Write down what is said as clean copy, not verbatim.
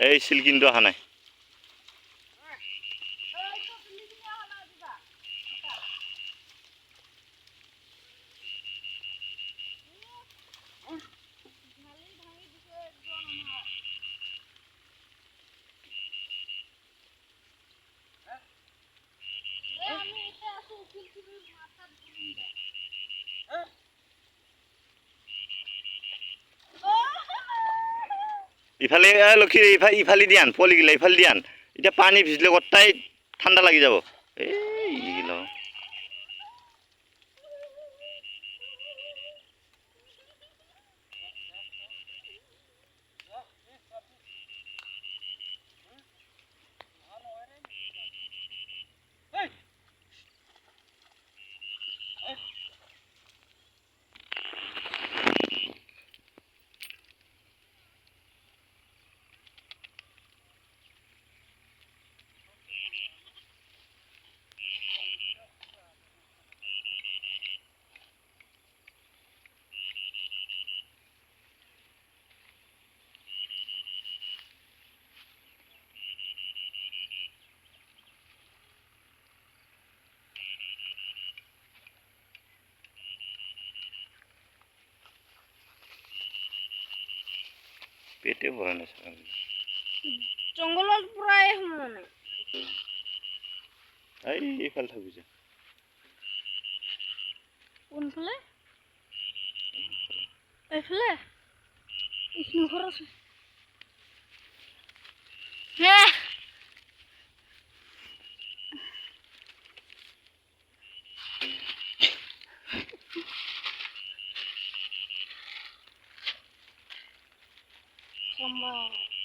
এই ছিল কিন্তু অহা নাই ইফালে লক্ষী ইফালে দিয়ান পলিগিলা ইফালে দিয়ান এতিয়া পানী ভিজলে গোটাই ঠাণ্ডা লাগি যাব এইগিলা পেটে ভরা না জঙ্গলত পুরাই সোমোৱা নাই এইফালে থাকি যা কোনফালে এইফালে ইছনো ঘৰ আছে হে সম্ভৱ